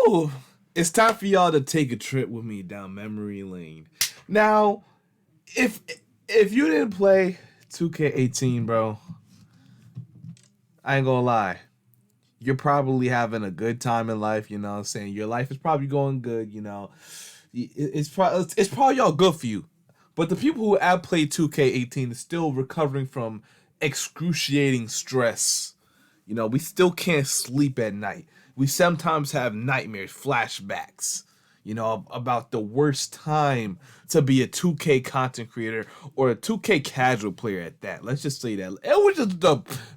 Woo! It's time for y'all to take a trip with me down memory lane. Now, if you didn't play 2K18, bro, I ain't gonna lie. You're probably having a good time in life, you know what I'm saying? Your life is probably going good, you know. It's probably all good for you. But the people who have played 2K18 is still recovering from excruciating stress. You know, we still can't sleep at night. We sometimes have nightmares, flashbacks, you know, about the worst time to be a 2K content creator or a 2K casual player at that. Let's just say that. It was just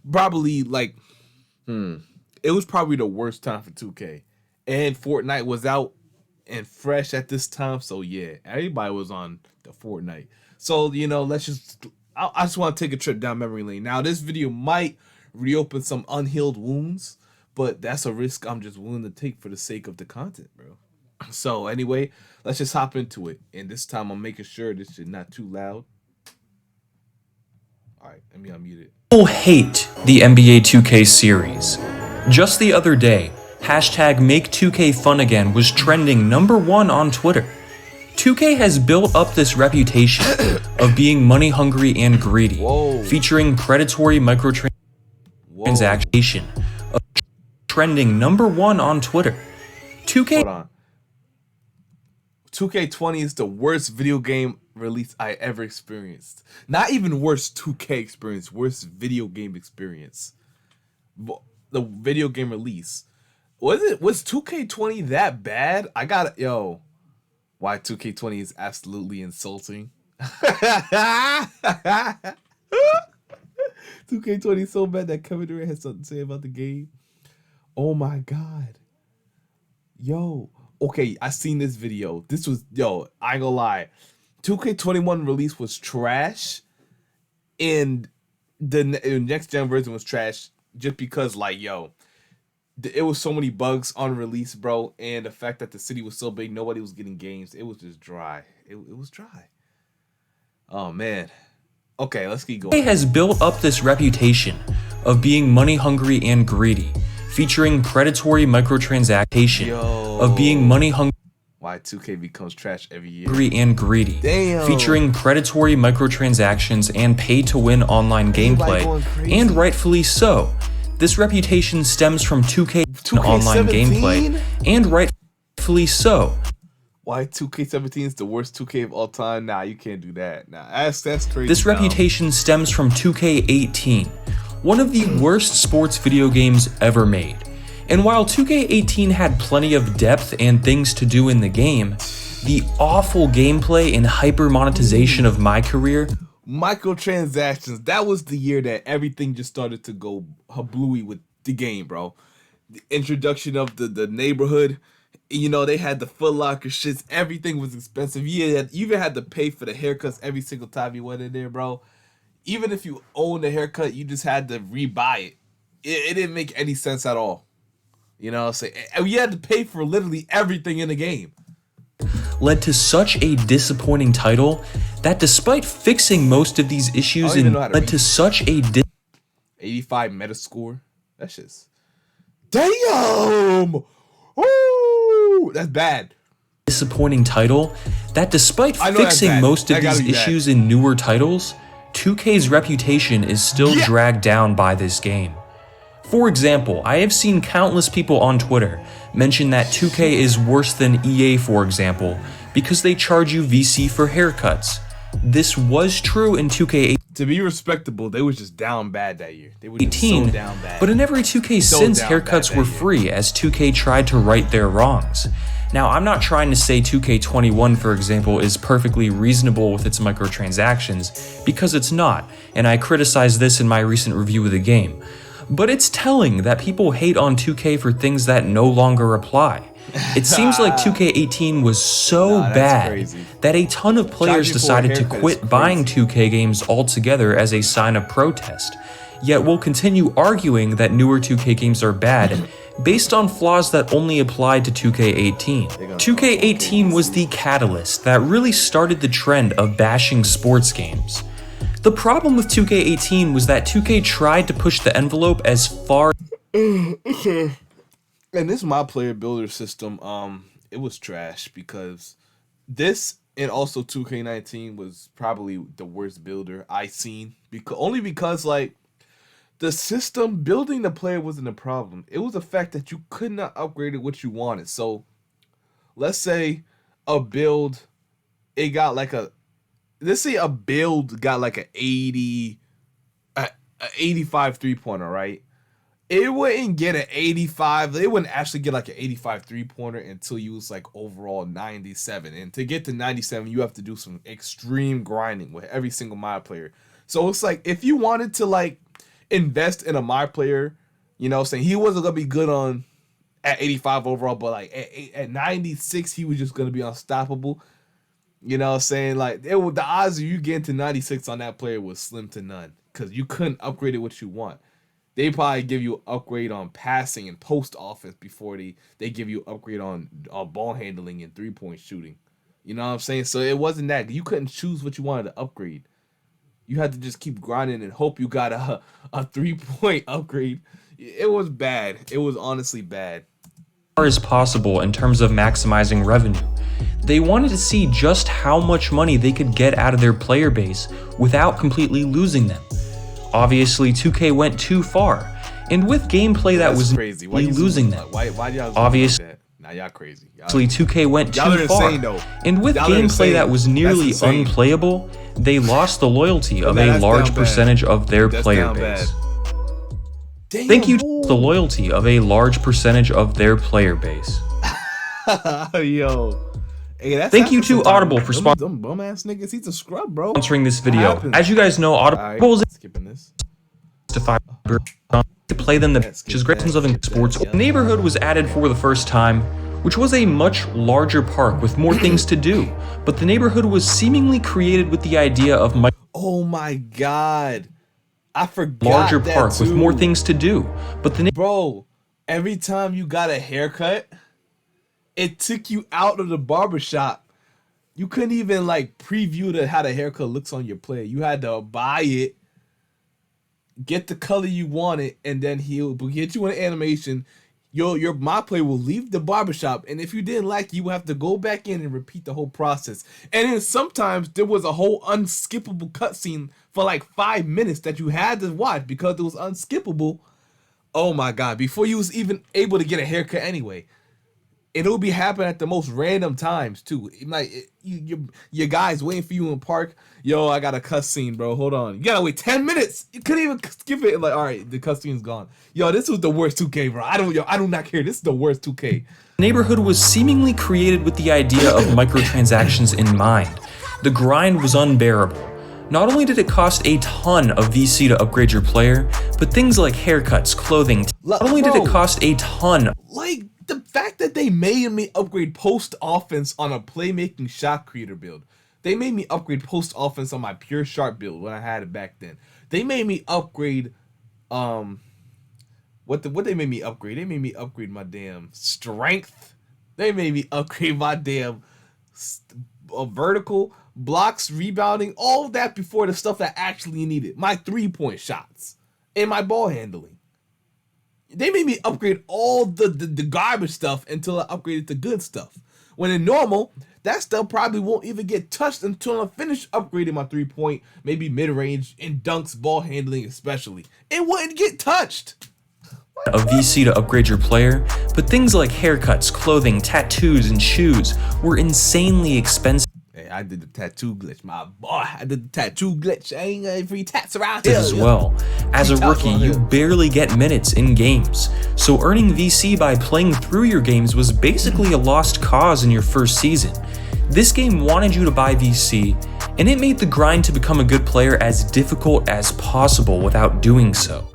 probably like, it was probably the worst time for 2K. And Fortnite was out and fresh at this time. So, yeah, everybody was on the Fortnite. So, you know, I just want to take a trip down memory lane. Now, this video might reopen some unhealed wounds, but that's a risk I'm just willing to take for the sake of the content, bro. So anyway, let's just hop into it. And this time I'm making sure this shit not too loud. All right, let me unmute it. People hate the NBA 2K series. Just the other day, hashtag #MakeTwoKFunAgain was trending #1 on Twitter. 2K has built up this reputation of being money hungry and greedy, featuring predatory microtransactions, of trending #1 on Twitter. 2K. Hold on. 2K20 is the worst video game release I ever experienced. Not even worst 2K experience, worst video game experience. The video game release. Was 2K20 that bad? I got it. Yo. Why 2K20 is absolutely insulting. 2K20 is so bad that Kevin Durant has something to say about the game. Oh my God. Yo. Okay, I seen this video. This was, I ain't gonna lie. 2K21 release was trash. And the next gen version was trash just because, like, it was so many bugs on release, bro. And the fact that the city was so big, nobody was getting games. It was just dry. It was dry. Oh, man. Okay, let's keep going. 2K has built up this reputation of being money hungry and greedy, featuring predatory microtransactions, of being money hungry. Why 2K becomes trash every year. And greedy. Damn. Featuring predatory microtransactions and pay-to-win online gameplay, and rightfully so. This reputation stems from 2K online gameplay, and rightfully so. Why 2K17 is the worst 2K of all time? Nah, you can't do that. Nah, that's crazy. This reputation stems from 2K18, one of the worst sports video games ever made. And while 2K18 had plenty of depth and things to do in the game, the awful gameplay and hyper monetization of my career. Microtransactions, that was the year that everything just started to go hablooey with the game, bro. The introduction of the neighborhood, you know, they had the Foot Locker shits, everything was expensive. You even had to pay for the haircuts every single time you went in there, bro. Even if you owned a haircut, you just had to rebuy it. It didn't make any sense at all. You know what I'm saying? You had to pay for literally everything in the game. Led to such a disappointing title that despite fixing most of these issues, led to such a 85 Metascore. That's just damn. Ooh, that's bad. Disappointing title that despite fixing most of these issues in newer titles, 2K's reputation is still dragged down by this game. For example, I have seen countless people on Twitter mention that 2K is worse than EA, for example, because they charge you VC for haircuts. This was true in 2K18. To be respectable, they was just down bad that year. They were just so down bad. But in every 2K since, haircuts were free as 2K tried to right their wrongs. Now, I'm not trying to say 2K21, for example, is perfectly reasonable with its microtransactions, because it's not, and I criticized this in my recent review of the game. But it's telling that people hate on 2K for things that no longer apply. It seems like 2K18 was so bad that a ton of players decided to quit buying 2K games altogether as a sign of protest. Yet we'll continue arguing that newer 2K games are bad based on flaws that only applied to 2K18. 2K18 was the catalyst that really started the trend of bashing sports games. The problem with 2K18 was that 2K tried to push the envelope as far And this my player builder system, it was trash because this and also 2K19 was probably the worst builder I seen because like the system building the player wasn't a problem. It was the fact that you could not upgrade it what you wanted. So let's say a build it got like a let's say a build got like a 85 three-pointer, right? It wouldn't get an 85. They wouldn't actually get like an 85 three-pointer until you was like overall 97. And to get to 97, you have to do some extreme grinding with every single my player. So it's like if you wanted to like invest in a my player, you know, saying he wasn't gonna be good on at 85 overall, but like at 96, he was just gonna be unstoppable. You know what I'm saying? Like the odds of you getting to 96 on that player was slim to none. Because you couldn't upgrade it what you want. They probably give you an upgrade on passing and post offense before they give you an upgrade on ball handling and 3-point shooting. You know what I'm saying? So it wasn't that. You couldn't choose what you wanted to upgrade. You had to just keep grinding and hope you got a 3-point upgrade. It was bad. It was honestly bad. As possible in terms of maximizing revenue. They wanted to see just how much money they could get out of their player base without completely losing them. Obviously, 2K went too far, and with gameplay that was crazy. Why losing them. Why y'all obviously, like that? Nah, y'all crazy. Actually, 2K went too far, and with gameplay that was nearly unplayable, they lost the loyalty of a large percentage of their player base. Thank you to the loyalty of a large percentage of their player base. Yo. Hey, thank you to Audible for sponsoring. Them bum ass niggas, he's a scrub, bro. Sponsoring this video. As you guys know, Audible is skipping this to play them which is great of sports. The neighborhood was added for the first time, which was a much larger park with more things to do. But the neighborhood was seemingly created with the idea of oh my god, I forgot larger that park too. with more things to do. But the bro, every time you got a haircut, it took you out of the barbershop. You couldn't even like preview how the haircut looks on your player. You had to buy it, get the color you wanted, and then he'll get you an animation. Your my player will leave the barbershop, and if you didn't like it, you would have to go back in and repeat the whole process. And then sometimes there was a whole unskippable cutscene for like 5 minutes that you had to watch because it was unskippable. Oh my god! Before you was even able to get a haircut anyway. It'll be happening at the most random times too. Your guys waiting for you in park. Yo, I got a cutscene, bro. Hold on. You gotta wait 10 minutes. You couldn't even skip it. Like, all right, the cutscene's gone. Yo, this was the worst 2K, bro. I do not care. This is the worst 2K. Neighborhood was seemingly created with the idea of microtransactions in mind. The grind was unbearable. Not only did it cost a ton of VC to upgrade your player, but things like haircuts, clothing. Not only did it cost a ton. Like, the fact that they made me upgrade post offense on a playmaking shot creator build. They made me upgrade post offense on my pure sharp build when I had it back then. They made me upgrade what they made me upgrade? They made me upgrade my damn strength. They made me upgrade my damn vertical blocks, rebounding, all of that before the stuff that actually needed. My 3-point shots and my ball handling. They made me upgrade all the garbage stuff until I upgraded the good stuff. When in normal, that stuff probably won't even get touched until I finish upgrading my 3-point, maybe mid-range, and dunks, ball handling especially. It wouldn't get touched. A VC to upgrade your player, but things like haircuts, clothing, tattoos, and shoes were insanely expensive. Hey, I did the tattoo glitch, my boy. I did the tattoo glitch. I ain't got any free tats around here. As well. As a rookie, you barely get minutes in games, so earning VC by playing through your games was basically a lost cause in your first season. This game wanted you to buy VC, and it made the grind to become a good player as difficult as possible without doing so.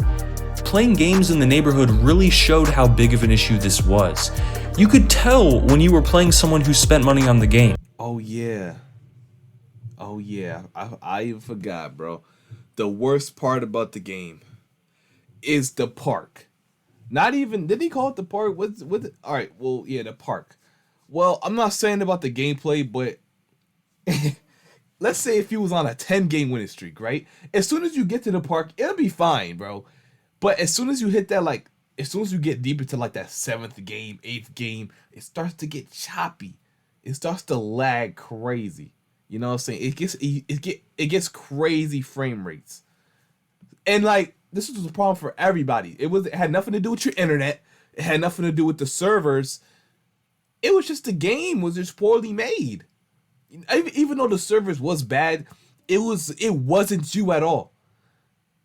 Playing games in the neighborhood really showed how big of an issue this was. You could tell when you were playing someone who spent money on the game. Oh yeah. I even forgot, bro. The worst part about the game is the park. Not even, did he call it the park? All right, well, yeah, the park. Well, I'm not saying about the gameplay, but let's say if you was on a 10-game winning streak, right? As soon as you get to the park, it'll be fine, bro. But as soon as you hit that, like, as soon as you get deep into like that 7th game, 8th game, it starts to get choppy. It starts to lag crazy. You know what I'm saying? It gets crazy frame rates. And like this was a problem for everybody. It had nothing to do with your internet. It had nothing to do with the servers. It was just the game was just poorly made. Even though the servers was bad, it wasn't you at all.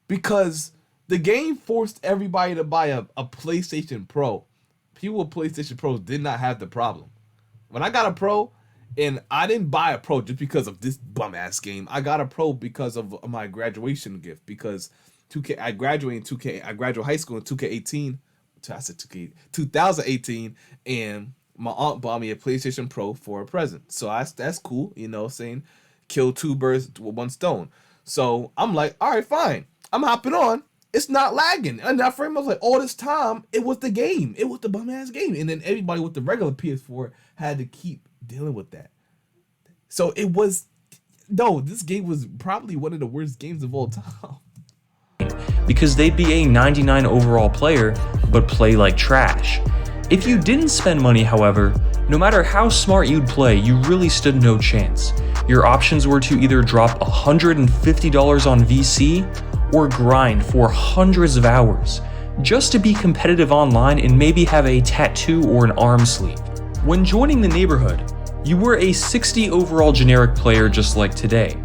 Because the game forced everybody to buy a PlayStation Pro. People with PlayStation Pros did not have the problem. When I got a Pro, and I didn't buy a Pro just because of this bum ass game. I got a Pro because of my graduation gift. Because 2K, I graduated in 2K. I graduated high school in 2K18. I said 2K 2018, and my aunt bought me a PlayStation Pro for a present. So that's cool, you know, saying kill two birds with one stone. So I'm like, all right, fine. I'm hopping on. It's not lagging. And that frame was like, all this time, it was the game. It was the bum ass game. And then everybody with the regular PS4 had to keep dealing with that. So it was, no, this game was probably one of the worst games of all time. Because they'd be a 99 overall player, but play like trash. If you didn't spend money, however, no matter how smart you'd play, you really stood no chance. Your options were to either drop $150 on VC or grind for hundreds of hours, just to be competitive online and maybe have a tattoo or an arm sleeve. When joining the neighborhood, you were a 60 overall generic player just like today.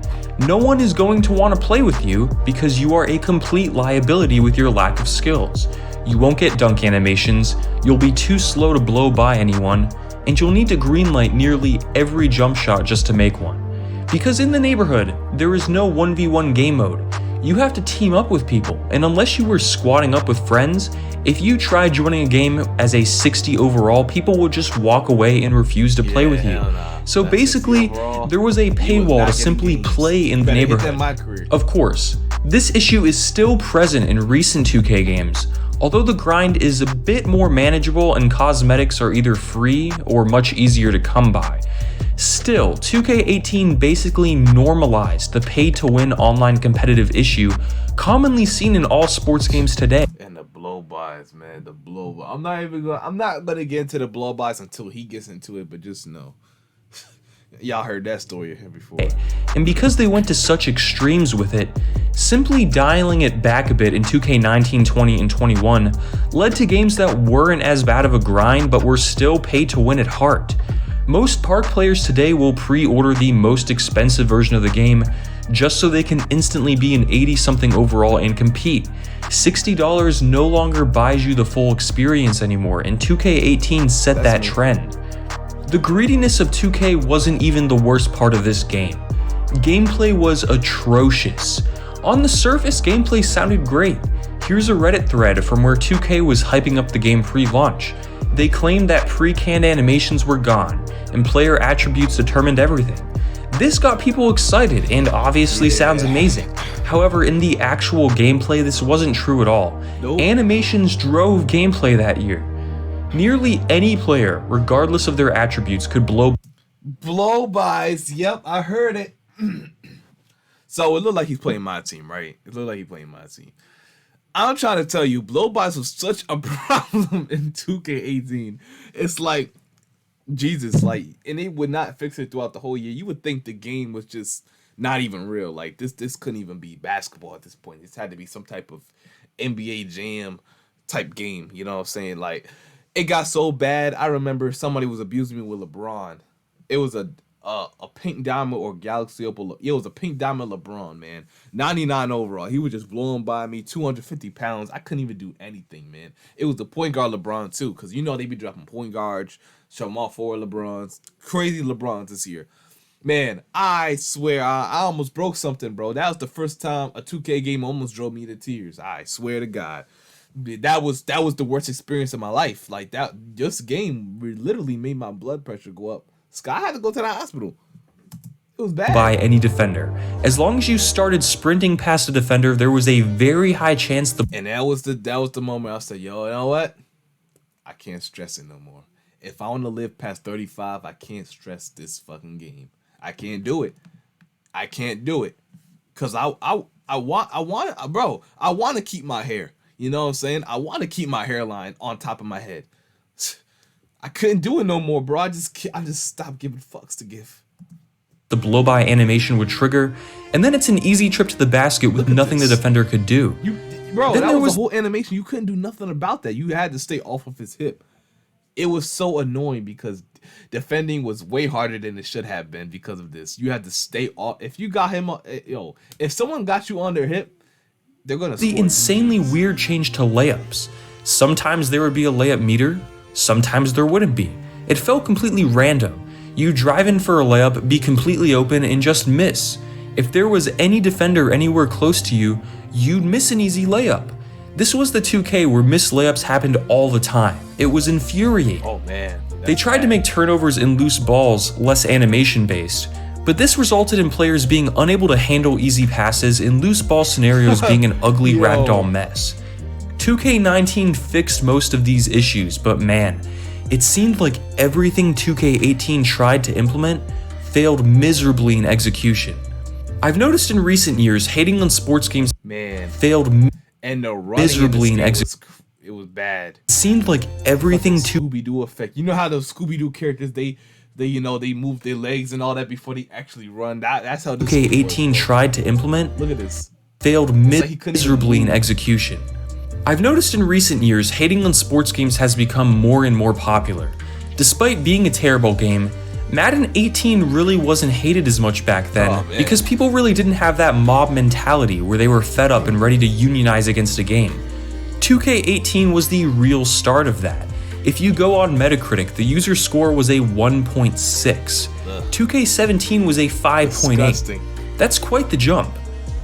No one is going to want to play with you because you are a complete liability with your lack of skills. You won't get dunk animations, you'll be too slow to blow by anyone, and you'll need to greenlight nearly every jump shot just to make one. Because in the neighborhood, there is no 1v1 game mode. You have to team up with people, and unless you were squatting up with friends, if you tried joining a game as a 60 overall, people would just walk away and refuse to play with you. So basically, there was a paywall to simply play in the neighborhood. Of course, this issue is still present in recent 2K games, although the grind is a bit more manageable and cosmetics are either free or much easier to come by. Still, 2K18 basically normalized the pay-to-win online competitive issue commonly seen in all sports games today. And the blow-bys, man, the blow-by. I'm not gonna get into the blow-bys until he gets into it, but just know. Y'all heard that story here before. And because they went to such extremes with it, simply dialing it back a bit in 2K19, 20, and 21 led to games that weren't as bad of a grind but were still pay to win at heart. Most park players today will pre-order the most expensive version of the game just so they can instantly be an 80-something overall and compete. $60 no longer buys you the full experience anymore, and 2K18 set that trend. The greediness of 2K wasn't even the worst part of this game. Gameplay was atrocious. On the surface, gameplay sounded great. Here's a Reddit thread from where 2K was hyping up the game pre-launch. They claimed that pre-canned animations were gone, and player attributes determined everything. This got people excited and obviously sounds amazing. However, in the actual gameplay, this wasn't true at all. Nope. Animations drove gameplay that year. Nearly any player, regardless of their attributes, could blow-bys. Yep, I heard it. So it looked like he's playing my team, right? It looked like he's playing my team. I'm trying to tell you, blow-bys was such a problem in 2K18. It's like, Jesus, like, and they would not fix it throughout the whole year. You would think the game was just not even real. Like, this couldn't even be basketball at this point. This had to be some type of NBA Jam type game. You know what I'm saying? Like, it got so bad, I remember somebody was abusing me with LeBron. It was a pink diamond or Galaxy Opal. It was a pink diamond LeBron, man. 99 overall. He was just blowing by me, 250 pounds. I couldn't even do anything, man. It was the point guard LeBron, too, because you know they be dropping point guards, show them all four LeBrons. Crazy LeBrons this year. Man, I swear, I almost broke something, bro. That was the first time a 2K game almost drove me to tears. I swear to God. That was the worst experience of my life. Like, this game literally made my blood pressure go up. Sky had to go to the hospital. It was bad. By any defender. As long as you started sprinting past a defender, there was a very high chance And that was the moment I said, yo, you know what? I can't stress it no more. If I want to live past 35, I can't stress this fucking game. I can't do it. I can't do it. Cause I want to keep my hair. You know what I'm saying? I want to keep my hairline on top of my head. I couldn't do it no more, bro. I just stopped giving fucks to give. The blow-by animation would trigger, and then it's an easy trip to the basket with nothing the defender could do. Bro, then that was the whole animation. You couldn't do nothing about that. You had to stay off of his hip. It was so annoying because defending was way harder than it should have been because of this. You had to stay off. If you got him, if someone got you on their hip, they're gonna score. The insanely weird change to layups. Sometimes there would be a layup meter, sometimes there wouldn't be. It felt completely random. You drive in for a layup, be completely open, and just miss. If there was any defender anywhere close to you, you'd miss an easy layup. This was the 2K where missed layups happened all the time. It was infuriating. Oh man. They tried to make turnovers and loose balls less animation-based, but this resulted in players being unable to handle easy passes and loose ball scenarios being an ugly ragdoll mess. 2K19 fixed most of these issues, but man, it seemed like everything 2K18 tried to implement failed miserably in execution. I've noticed in recent years hating on sports games failed and the running miserably in execution. It was bad. It seemed like everything Scooby-Doo effect. You know how those Scooby-Doo characters they move their legs and all that before they actually run. That's how 2K18 tried to implement. Look at this. Failed miserably in execution. I've noticed in recent years hating on sports games has become more and more popular. Despite being a terrible game, Madden 18 really wasn't hated as much back then because people really didn't have that mob mentality where they were fed up and ready to unionize against a game. 2K18 was the real start of that. If you go on Metacritic, the user score was a 1.6. 2K17 was a 5.8. That's quite the jump.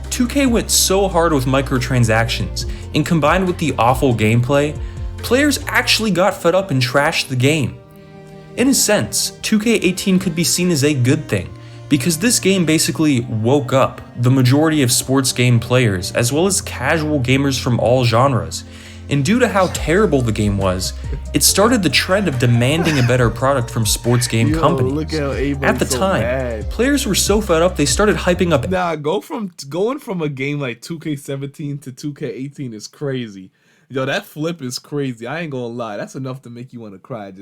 2K went so hard with microtransactions, and combined with the awful gameplay, players actually got fed up and trashed the game. In a sense, 2K18 could be seen as a good thing, because this game basically woke up the majority of sports game players, as well as casual gamers from all genres. And due to how terrible the game was, it started the trend of demanding a better product from sports game companies. At the time, players were so fed up they started hyping up. Nah, going from a game like 2K17 to 2K18 is crazy. Yo, that flip is crazy. I ain't gonna lie. That's enough to make you want to cry.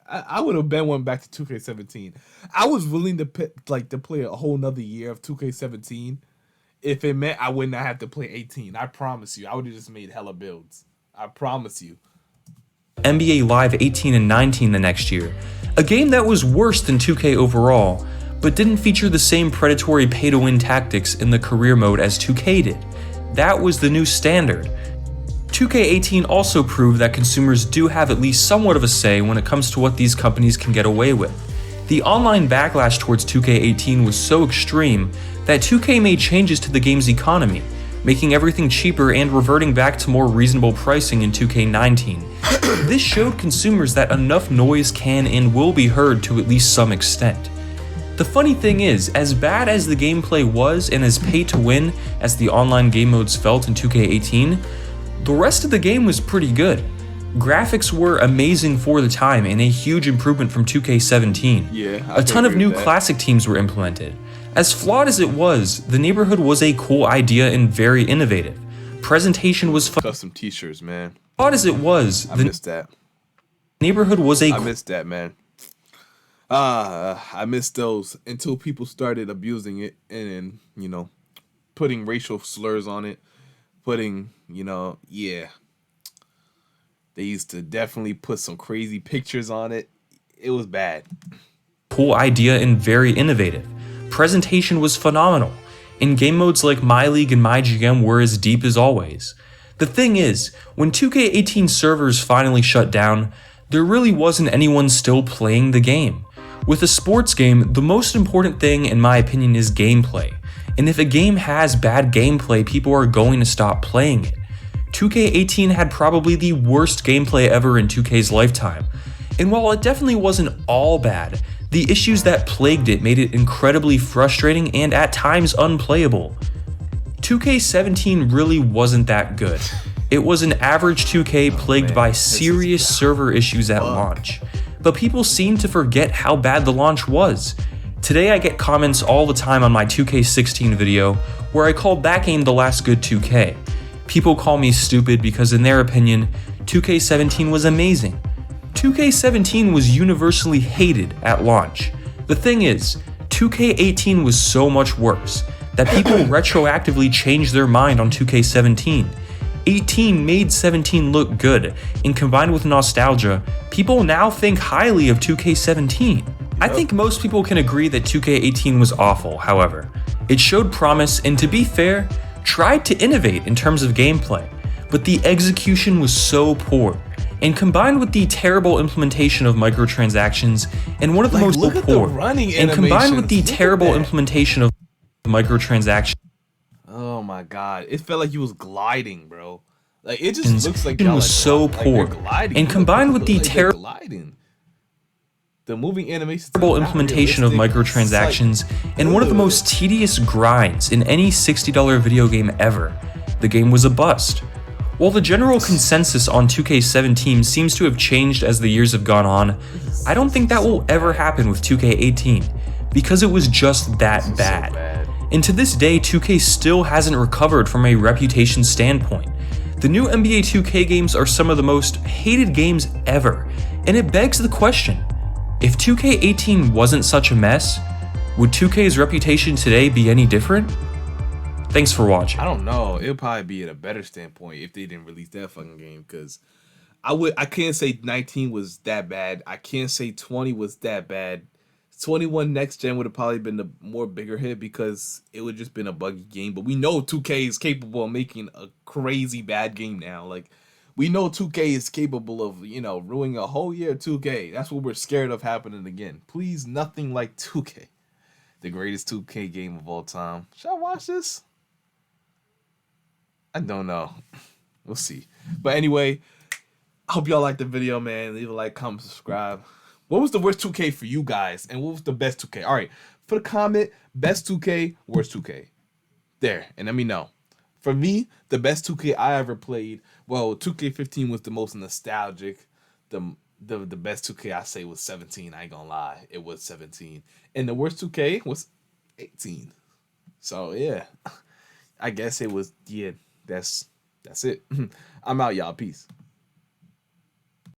I would have been one back to 2K17. I was willing to play a whole nother year of 2K17 if it meant I would not have to play 18. I promise you, I would have just made hella builds. I promise you. NBA Live 18 and 19 the next year, a game that was worse than 2K overall, but didn't feature the same predatory pay-to-win tactics in the career mode as 2K did. That was the new standard. 2K18 also proved that consumers do have at least somewhat of a say when it comes to what these companies can get away with. The online backlash towards 2K18 was so extreme that 2K made changes to the game's economy, making everything cheaper and reverting back to more reasonable pricing in 2K19. This showed consumers that enough noise can and will be heard to at least some extent. The funny thing is, as bad as the gameplay was and as pay-to-win as the online game modes felt in 2K18, the rest of the game was pretty good. Graphics were amazing for the time and a huge improvement from 2K17. Yeah, a ton of new classic teams were implemented. As flawed as it was, the neighborhood was a cool idea and very innovative. Presentation was fun. Custom t-shirts, man. Flawed as it was, I missed that. Neighborhood was I missed that, man. I missed those until people started abusing it and putting racial slurs on it. They used to definitely put some crazy pictures on it. It was bad. Cool idea and very innovative. Presentation was phenomenal, and game modes like My League and My GM were as deep as always. The thing is, when 2K18 servers finally shut down, there really wasn't anyone still playing the game. With a sports game, the most important thing in my opinion is gameplay, and if a game has bad gameplay, people are going to stop playing it. 2K18 had probably the worst gameplay ever in 2K's lifetime, and while it definitely wasn't all bad, the issues that plagued it made it incredibly frustrating and at times unplayable. 2K17 really wasn't that good. It was an average 2K plagued by serious server issues at launch, but people seem to forget how bad the launch was. Today I get comments all the time on my 2K16 video where I called that game the last good 2K. People call me stupid because in their opinion, 2K17 was amazing. 2K17 was universally hated at launch. The thing is, 2K18 was so much worse that people retroactively changed their mind on 2K17. 18 made 17 look good, and combined with nostalgia, people now think highly of 2K17. I think most people can agree that 2K18 was awful, however. It showed promise and, to be fair, tried to innovate in terms of gameplay, but the execution was so poor. And combined with the terrible implementation of microtransactions and one of the most poor, and combined with the terrible implementation of microtransactions. Oh my god, it felt like he was gliding, bro. Like it just looks like it was so poor, and combined with the terrible the moving animation, implementation of microtransactions and one of the most tedious grinds in any $60 video game ever, the game was a bust. While the general consensus on 2K17 seems to have changed as the years have gone on, I don't think that will ever happen with 2K18, because it was just that bad. And to this day, 2K still hasn't recovered from a reputation standpoint. The new NBA 2K games are some of the most hated games ever, and it begs the question, if 2K18 wasn't such a mess, would 2K's reputation today be any different? Thanks for watching. I don't know. It'll probably be at a better standpoint if they didn't release that fucking game, because I can't say 19 was that bad. I can't say 20 was that bad. 21 next gen would have probably been the more bigger hit because it would just been a buggy game. But we know 2K is capable of making a crazy bad game now. Like we know 2K is capable of, ruining a whole year of 2K. That's what we're scared of happening again. Please, nothing like 2K. The greatest 2K game of all time. Should I watch this? I don't know. We'll see. But anyway, I hope y'all liked the video, man. Leave a like, comment, subscribe. What was the worst 2K for you guys? And what was the best 2K? All right, for the comment, best 2K, worst 2K. There, and let me know. For me, the best 2K I ever played, well, 2K15 was the most nostalgic. The best 2K I say was 17. I ain't gonna lie, it was 17. And the worst 2K was 18. So yeah, I guess it was, yeah, that's it. I'm out, y'all. Peace.